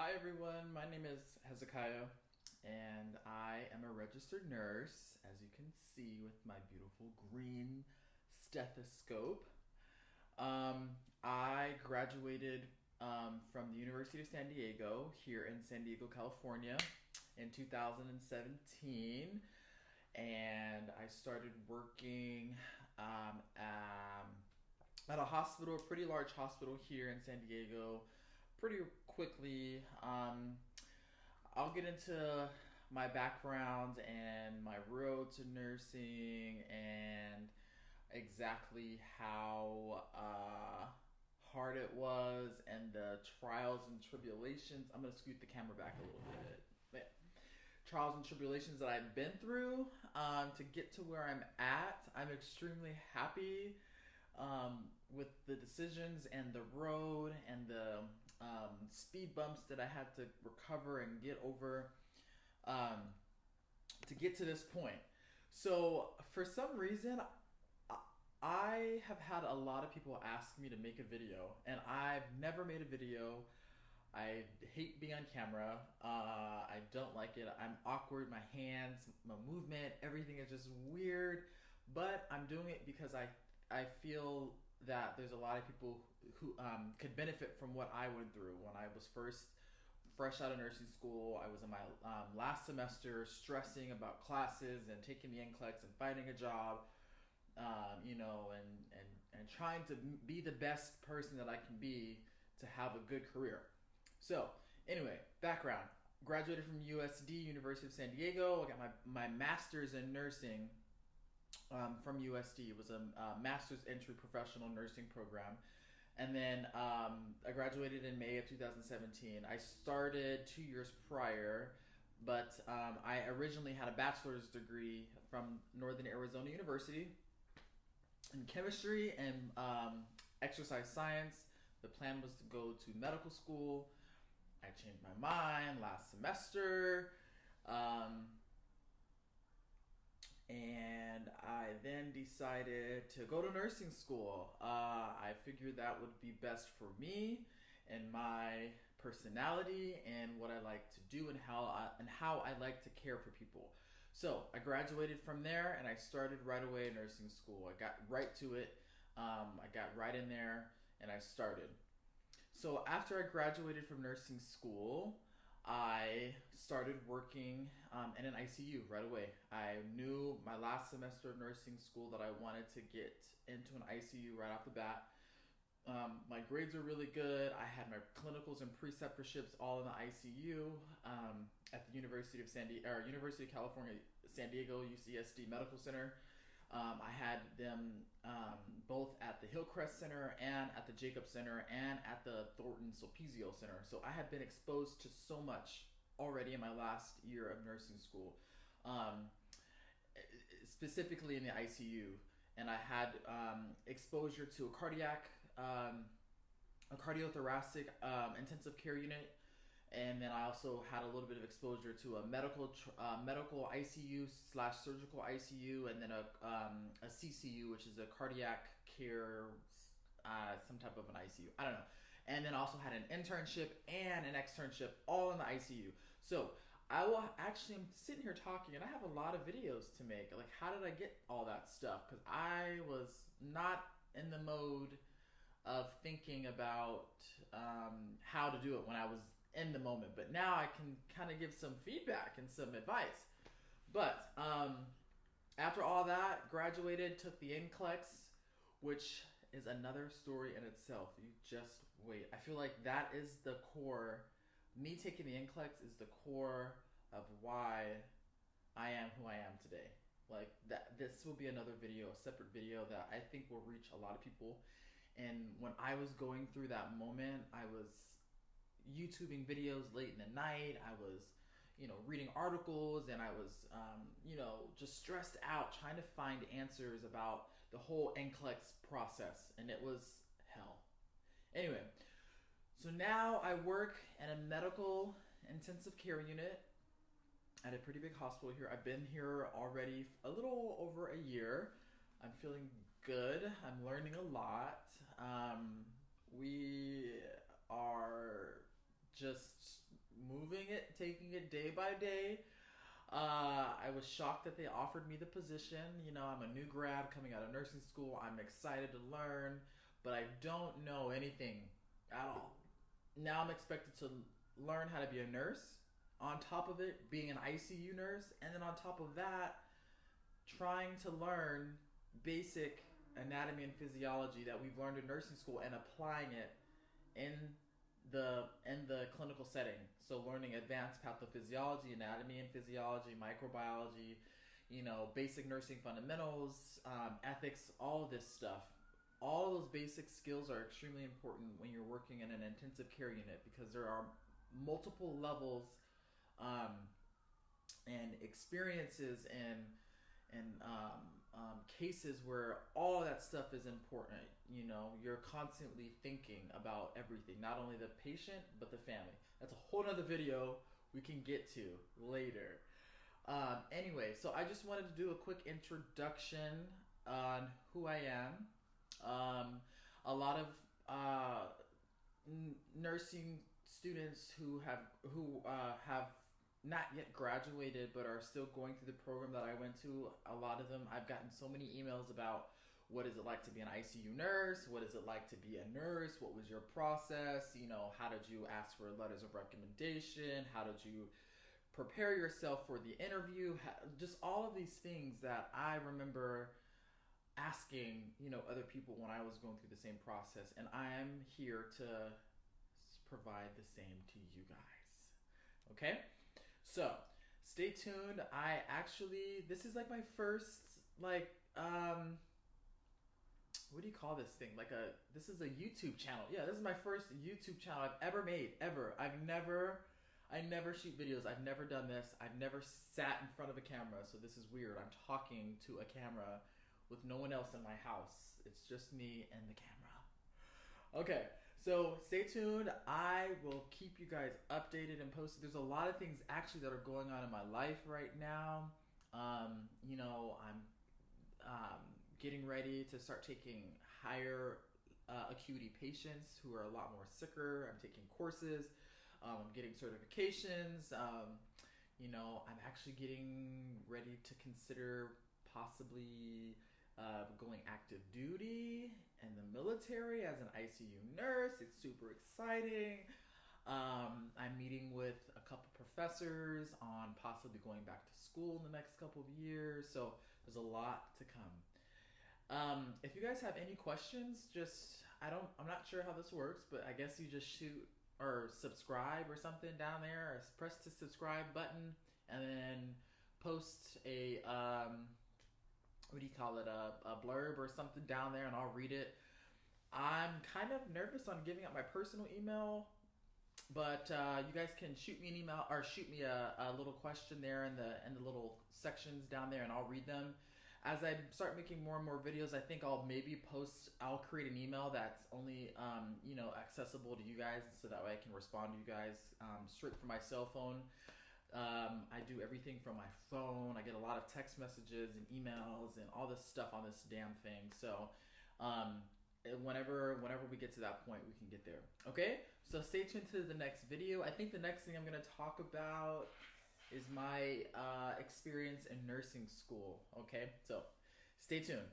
Hi everyone, my name is Hezekiah and I am a registered nurse, as you can see with my beautiful green stethoscope. I graduated from the University of San Diego here in San Diego, California in 2017, and I started working at a hospital, a pretty large hospital here in San Diego, pretty quickly. I'll get into my background and my road to nursing and exactly how hard it was and the trials and tribulations. I'm going to scoot the camera back a little bit. But yeah, trials and tribulations that I've been through to get to where I'm at. I'm extremely happy with the decisions and the road and the speed bumps that I had to recover and get over to get to this point. So, for some reason, I have had a lot of people ask me to make a video, and I've never made a video. I hate being on camera. I don't like it. I'm awkward. My hands, my movement, everything is just weird. But I'm doing it because I feel that there's a lot of people who could benefit from what I went through when I was fresh out of nursing school. I was in my last semester, stressing about classes and taking the NCLEX and finding a job, and trying to be the best person that I can be to have a good career. So, anyway, background. Graduated from USD, University of San Diego. I got my master's in nursing from USD. It was a master's entry professional nursing program. And then I graduated in May of 2017. I started 2 years prior, but I originally had a bachelor's degree from Northern Arizona University in chemistry and exercise science. The plan was to go to medical school. I changed my mind last semester. And I then decided to go to nursing school. I figured that would be best for me and my personality and what I like to do and how I like to care for people. So I graduated from there and I started right away in nursing school. I got right to it. I got right in there and I started. So after I graduated from nursing school, I started working in an ICU right away. I knew my last semester of nursing school that I wanted to get into an ICU right off the bat. My grades were really good. I had my clinicals and preceptorships all in the ICU at the University of California, San Diego UCSD Medical Center. I had them both at the Hillcrest Center and at the Jacobs Center and at the Thornton Sulpizio Center. So I had been exposed to so much already in my last year of nursing school, specifically in the ICU. And I had exposure to a cardiothoracic intensive care unit. And then I also had a little bit of exposure to a medical ICU / surgical ICU, and then a CCU, which is a cardiac care, some type of an ICU. I don't know. And then also had an internship and an externship all in the ICU. So I'm sitting here talking, and I have a lot of videos to make. Like, how did I get all that stuff? Because I was not in the mode of thinking about how to do it when I was in the moment, but now I can kind of give some feedback and some advice. But after all that, graduated, took the NCLEX, which is another story in itself. You just wait. I feel like that is the core. Me taking the NCLEX is the core of why I am who I am today. Like that, this will be another video, a separate video that I think will reach a lot of people. And when I was going through that moment, I was YouTubing videos late in the night. I was, reading articles, and I was, just stressed out trying to find answers about the whole NCLEX process, and it was hell. Anyway, so now I work in a medical intensive care unit at a pretty big hospital here. I've been here already a little over a year. I'm feeling good. I'm learning a lot. We are just moving it, taking it day by day. I was shocked that they offered me the position. You know, I'm a new grad coming out of nursing school. I'm excited to learn, but I don't know anything at all. Now I'm expected to learn how to be a nurse. On top of it, being an ICU nurse, and then on top of that, trying to learn basic anatomy and physiology that we've learned in nursing school and applying it in the clinical setting. So learning advanced pathophysiology, anatomy and physiology, microbiology, you know, basic nursing fundamentals, ethics, all of this stuff. All those basic skills are extremely important when you're working in an intensive care unit, because there are multiple levels and experiences and cases where all that stuff is important. You know, you're constantly thinking about everything, not only the patient but the family. That's a whole other video we can get to later. Anyway, so I just wanted to do a quick introduction on who I am. A lot of nursing students who have not yet graduated but are still going through the program that I went to, a lot of them, I've gotten so many emails about what is it like to be an ICU nurse, what is it like to be a nurse, what was your process, you know, how did you ask for letters of recommendation, how did you prepare yourself for the interview, just all of these things that I remember asking, you know, other people when I was going through the same process, and I am here to provide the same to you guys. Okay? So, stay tuned. This is like my first, like, what do you call this thing? This is a YouTube channel. Yeah, this is my first YouTube channel I've ever made, ever. I never shoot videos. I've never done this. I've never sat in front of a camera, so this is weird. I'm talking to a camera with no one else in my house. It's just me and the camera. Okay. So stay tuned. I will keep you guys updated and posted. There's a lot of things actually that are going on in my life right now. You know, I'm getting ready to start taking higher acuity patients who are a lot more sicker. I'm taking courses. I'm getting certifications. You know, I'm actually getting ready to consider possibly going active duty in the military as an ICU nurse. It's super exciting. I'm meeting with a couple professors on possibly going back to school in the next couple of years. So there's a lot to come. If you guys have any questions, I'm not sure how this works, but I guess you just shoot or subscribe or something down there, or press the subscribe button and then post a, what do you call it, a blurb or something down there, and I'll read it. I'm kind of nervous on giving out my personal email, but you guys can shoot me an email or shoot me a little question there in the little sections down there, and I'll read them. As I start making more and more videos, I think I'll create an email that's only you know, accessible to you guys, so that way I can respond to you guys straight from my cell phone. I do everything from my phone. I get a lot of text messages and emails and all this stuff on this damn thing. So whenever we get to that point, we can get there. Okay? So stay tuned to the next video. I think the next thing I'm going to talk about is my experience in nursing school. Okay? So stay tuned.